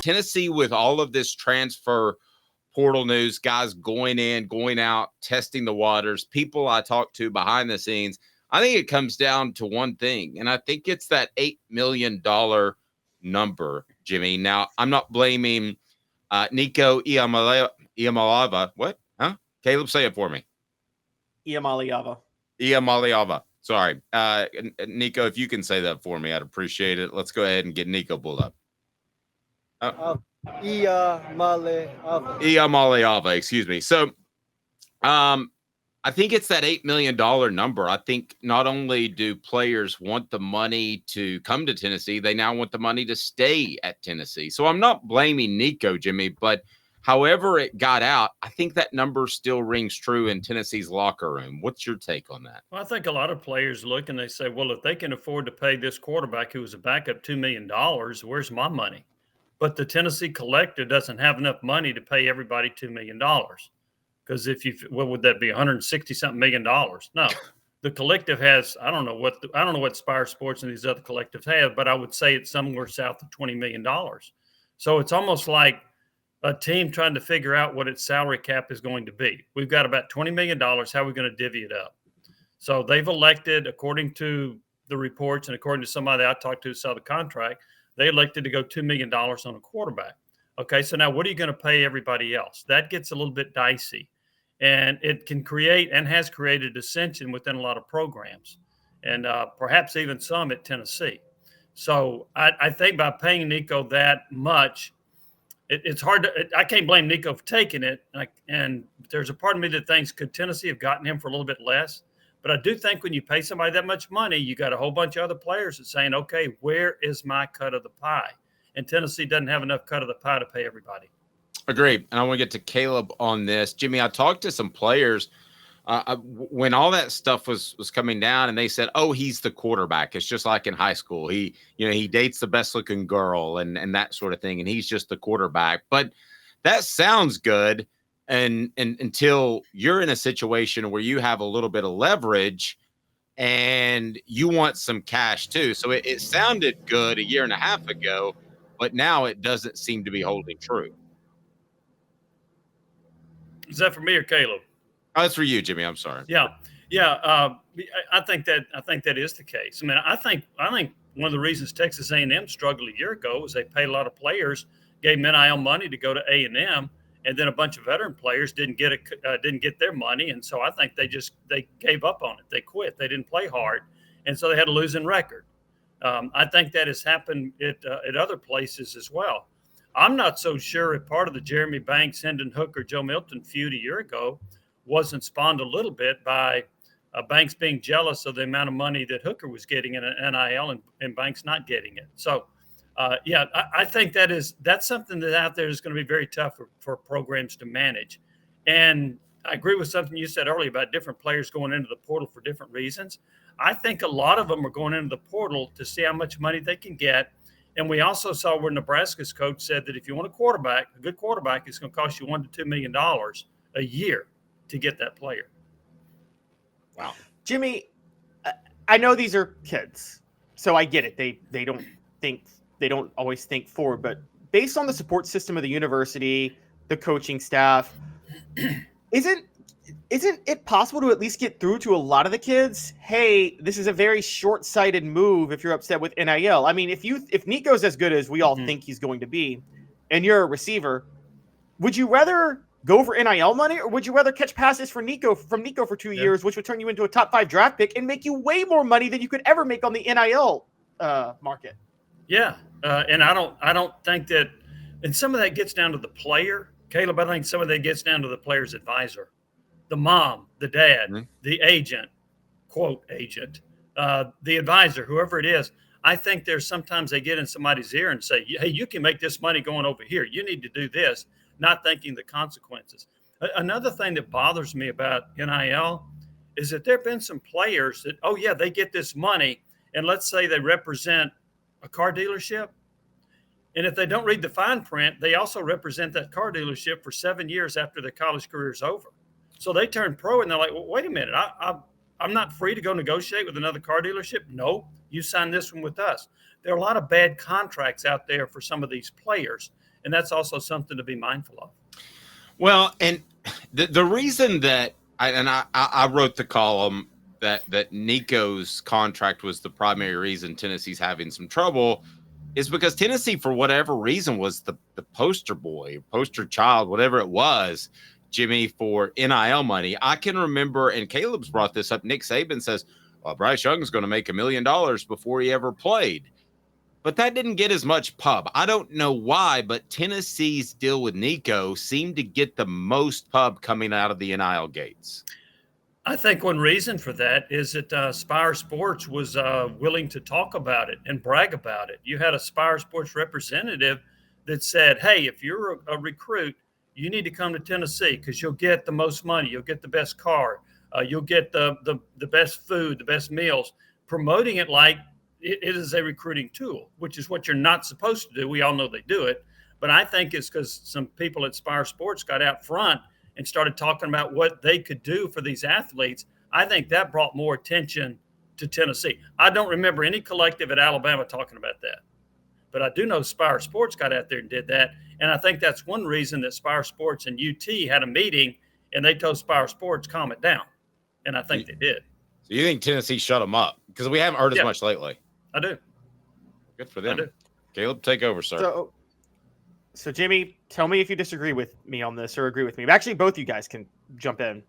Tennessee, with all of this transfer portal news, guys going in, going out, testing the waters, people I talk to behind the scenes, I think it comes down to one thing, and I think it's that $8 million number, Jimmy. Now, I'm not blaming Nico Iamaleava. What? Huh? Caleb, say it for me. Iamaleava. Sorry. Nico, if you can say that for me, I'd appreciate it. Let's go ahead and get Nico pulled up. Iamaleava, excuse me. So I think it's that $8 million number. I think not only do players want the money to come to Tennessee, they now want the money to stay at Tennessee. So I'm not blaming Nico, Jimmy, but however it got out, I think that number still rings true in Tennessee's locker room. What's your take on that? Well, I think a lot of players look and they say, well, if they can afford to pay this quarterback who was a backup $2 million, where's my money? But the Tennessee collective doesn't have enough money to pay everybody $2 million. Because what would that be? 160 something million dollars? No, the collective has, I don't know what Spyre Sports and these other collectives have, but I would say it's somewhere south of $20 million. So it's almost like a team trying to figure out what its salary cap is going to be. We've got about $20 million. How are we going to divvy it up? So they've elected, according to the reports and according to somebody I talked to who saw the contract, they elected to go $2 million on a quarterback. Okay, so now what are you going to pay everybody else? That gets a little bit dicey. And it can create and has created dissension within a lot of programs and perhaps even some at Tennessee. So I think by paying Nico that much, it's hard to – I can't blame Nico for taking it. And there's a part of me that thinks, could Tennessee have gotten him for a little bit less? But I do think when you pay somebody that much money, you got a whole bunch of other players that's saying, okay, where is my cut of the pie? And Tennessee doesn't have enough cut of the pie to pay everybody. Agreed. And I want to get to Caleb on this. Jimmy, I talked to some players when all that stuff was coming down and they said, oh, he's the quarterback. It's just like in high school. He dates the best looking girl and that sort of thing. And he's just the quarterback. But that sounds good. And until you're in a situation where you have a little bit of leverage and you want some cash too. So it sounded good a year and a half ago, but now it doesn't seem to be holding true. Is that for me or Caleb? Oh, that's for you, Jimmy. I'm sorry. Yeah. I think that is the case. I mean, I think one of the reasons Texas A&M struggled a year ago was they paid a lot of players, gave them NIL money to go to A&M, and then a bunch of veteran players didn't get their money, and so I think they gave up on it. They quit. They didn't play hard, and so they had a losing record. I think that has happened at other places as well. I'm not so sure if part of the Jeremy Banks, Hendon Hooker, Joe Milton feud a year ago wasn't spawned a little bit by Banks being jealous of the amount of money that Hooker was getting in an NIL and Banks not getting it. So, I think that's something that out there is going to be very tough for programs to manage. And I agree with something you said earlier about different players going into the portal for different reasons. I think a lot of them are going into the portal to see how much money they can get. And we also saw where Nebraska's coach said that if you want a good quarterback, it's going to cost you $1 to $2 million a year to get that player. Wow. Jimmy, I know these are kids, so I get it. They don't always think forward, but based on the support system of the university, the coaching staff, isn't it possible to at least get through to a lot of the kids? Hey, this is a very short-sighted move if you're upset with NIL. I mean, if Nico's as good as we all think he's going to be, and you're a receiver, would you rather go for NIL money, or would you rather catch passes from Nico for 2 years, which would turn you into a top 5 draft pick and make you way more money than you could ever make on the NIL market? Yeah, and I don't think that, and some of that gets down to the player, Caleb. I think some of that gets down to the player's advisor, the mom, the dad, the agent, quote agent, the advisor, whoever it is. I think there's sometimes they get in somebody's ear and say, hey, you can make this money going over here. You need to do this, not thinking the consequences. Another thing that bothers me about NIL is that there have been some players that, oh, yeah, they get this money, and let's say they represent a car dealership. And if they don't read the fine print, they also represent that car dealership for 7 years after their college career is over. So they turn pro and they're like, well, wait a minute, I'm not free to go negotiate with another car dealership? No, you signed this one with us. There are a lot of bad contracts out there for some of these players. And that's also something to be mindful of. Well, and the reason that I wrote the column that Nico's contract was the primary reason Tennessee's having some trouble is because Tennessee, for whatever reason, was the poster boy, poster child, whatever it was, Jimmy, for NIL money. I can remember, and Caleb's brought this up, Nick Saban says, well, Bryce Young's going to make $1 million before he ever played. But that didn't get as much pub. I don't know why, but Tennessee's deal with Nico seemed to get the most pub coming out of the NIL gates. I think one reason for that is that Spyre Sports was willing to talk about it and brag about it. You had a Spyre Sports representative that said, hey, if you're a recruit, you need to come to Tennessee because you'll get the most money. You'll get the best car. You'll get the best food, the best meals, promoting it like it is a recruiting tool, which is what you're not supposed to do. We all know they do it. But I think it's because some people at Spyre Sports got out front and started talking about what they could do for these athletes. I think that brought more attention to Tennessee. I don't remember any collective at Alabama talking about that. But I do know Spyre Sports got out there and did that. And I think that's one reason that Spyre Sports and UT had a meeting and they told Spyre Sports, calm it down. And I think they did. So you think Tennessee shut them up? Because we haven't heard as much lately. I do. Good for them. Caleb, take over, sir. So Jamie, tell me if you disagree with me on this or agree with me. Actually, both you guys can jump in.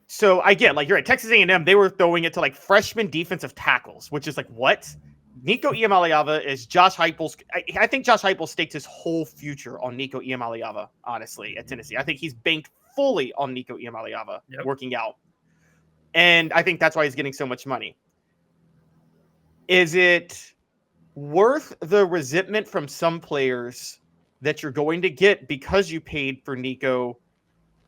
So I get, like, you're right. Texas A&M, they were throwing it to like freshman defensive tackles, which is like, what? Nico Iamaleava is Josh Heupel's. I think Josh Heupel staked his whole future on Nico Iamaleava, honestly, at Tennessee. I think he's banked fully on Nico Iamaleava working out. And I think that's why he's getting so much money. Is it worth the resentment from some players that you're going to get because you paid for Nico,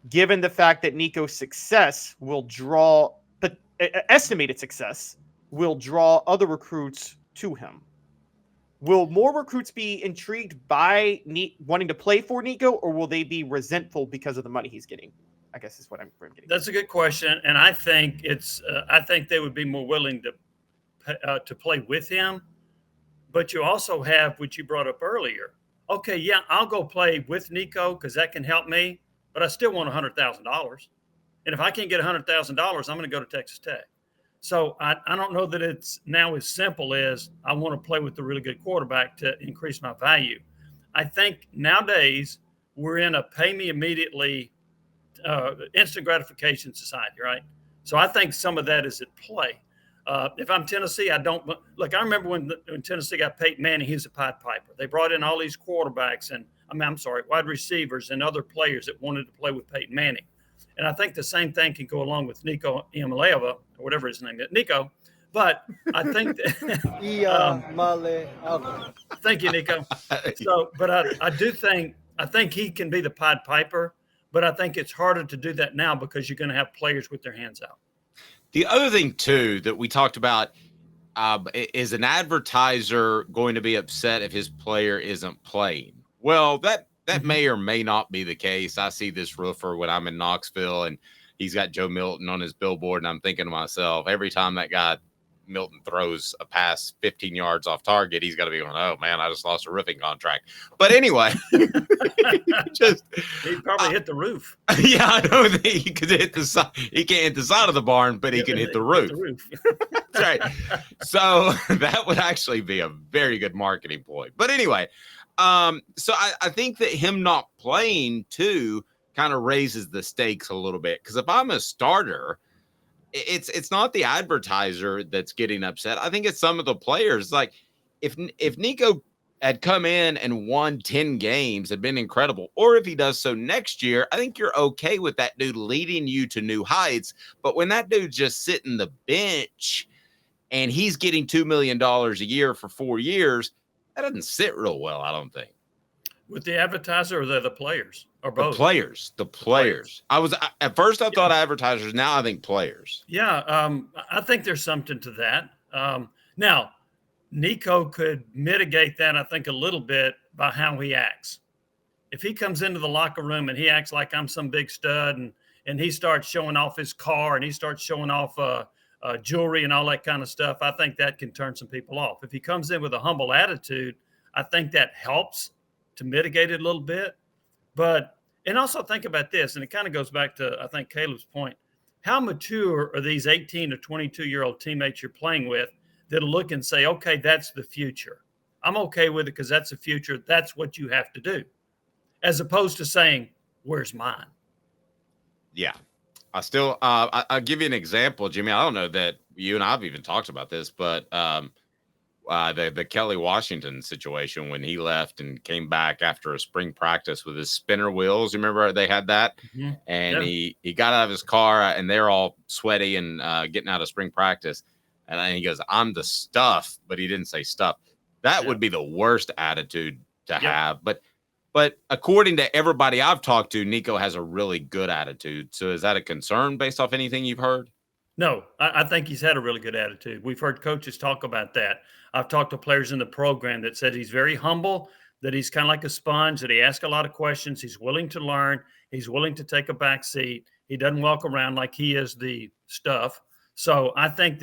given the fact that Nico's success will draw, but estimated success will draw other recruits to him? Will more recruits be intrigued by wanting to play for Nico, or will they be resentful because of the money he's getting? I guess is what I'm getting. That's a good question, and I think I think they would be more willing to play with him. But you also have what you brought up earlier. Okay, yeah, I'll go play with Nico because that can help me, but I still want $100,000. And if I can't get $100,000, I'm going to go to Texas Tech. So I don't know that it's now as simple as I want to play with a really good quarterback to increase my value. I think nowadays we're in a pay me immediately, instant gratification society, right? So I think some of that is at play. If I'm Tennessee, I don't look. I remember when Tennessee got Peyton Manning, he was a Pied Piper. They brought in all these quarterbacks and wide receivers and other players that wanted to play with Peyton Manning. And I think the same thing can go along with Nico Iamaleava or whatever his name is, Nico. But I think that, thank you, Nico. So, but I think he can be the Pied Piper, but I think it's harder to do that now because you're going to have players with their hands out. The other thing, too, that we talked about is an advertiser going to be upset if his player isn't playing? Well, that may or may not be the case. I see this roofer when I'm in Knoxville, and he's got Joe Milton on his billboard, and I'm thinking to myself, every time that guy Milton throws a pass 15 yards off target, he's got to be going, oh, man, I just lost a roofing contract. But anyway, he probably hit the roof. Yeah, I don't think he could hit the side. He can't hit the side of the barn, but he can hit the roof. That's right. So that would actually be a very good marketing point. But anyway, so I think that him not playing, too, kind of raises the stakes a little bit. Because if I'm a starter, it's not the advertiser that's getting upset. I think it's some of the players. Like if Nico had come in and won 10 games, had been incredible, or if he does so next year, I think you're okay with that dude leading you to new heights. But when that dude's just sitting the bench and he's getting $2 million a year for 4 years, that doesn't sit real well, I don't think. With the advertiser or the players or both? The players. At first I thought advertisers. Now I think players. Yeah. I think there's something to that. Now Nico could mitigate that, I think, a little bit by how he acts. If he comes into the locker room and he acts like I'm some big stud and he starts showing off his car and he starts showing off jewelry and all that kind of stuff, I think that can turn some people off. If he comes in with a humble attitude, I think that helps to mitigate it a little bit. But, and also think about this, and it kind of goes back to, I think, Caleb's point. How mature are these 18 to 22-year-old teammates you're playing with that'll look and say, okay, that's the future. I'm okay with it because that's the future. That's what you have to do. As opposed to saying, where's mine? Yeah. I still, I'll give you an example, Jimmy. I don't know that you and I've even talked about this, but the Kelly Washington situation when he left and came back after a spring practice with his spinner wheels. You remember they had that? Mm-hmm. And yeah. he got out of his car and they're all sweaty and getting out of spring practice. And then he goes, I'm the stuff, but he didn't say stuff. That would be the worst attitude to have. But according to everybody I've talked to, Nico has a really good attitude. So is that a concern based off anything you've heard? No, I think he's had a really good attitude. We've heard coaches talk about that. I've talked to players in the program that said he's very humble, that he's kind of like a sponge, that he asks a lot of questions. He's willing to learn. He's willing to take a back seat. He doesn't walk around like he is the stuff. So I think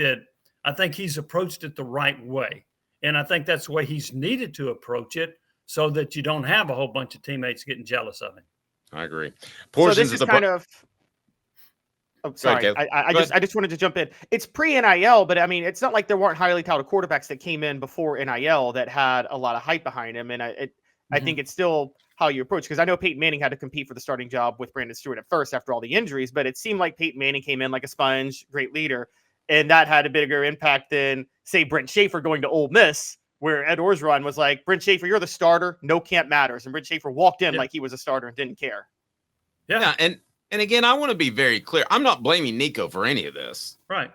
he's approached it the right way. And I think that's the way he's needed to approach it so that you don't have a whole bunch of teammates getting jealous of him. I agree. Portions so this is kind of – oh, sorry. Ahead, I just wanted to jump in. It's pre-NIL, but, I mean, it's not like there weren't highly touted quarterbacks that came in before NIL that had a lot of hype behind him. And I think it's still how you approach, because I know Peyton Manning had to compete for the starting job with Brandon Stewart at first after all the injuries, but it seemed like Peyton Manning came in like a sponge, great leader, and that had a bigger impact than, say, Brent Schaefer going to Ole Miss, where Ed Orgeron was like, Brent Schaefer, you're the starter. No camp matters. And Brent Schaefer walked in like he was a starter and didn't care. Yeah. And again, I want to be very clear. I'm not blaming Nico for any of this. Right.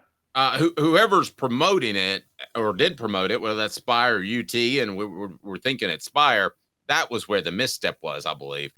Whoever's promoting it or did promote it, whether that's Spyre or UT, and we're thinking it's Spyre, that was where the misstep was, I believe.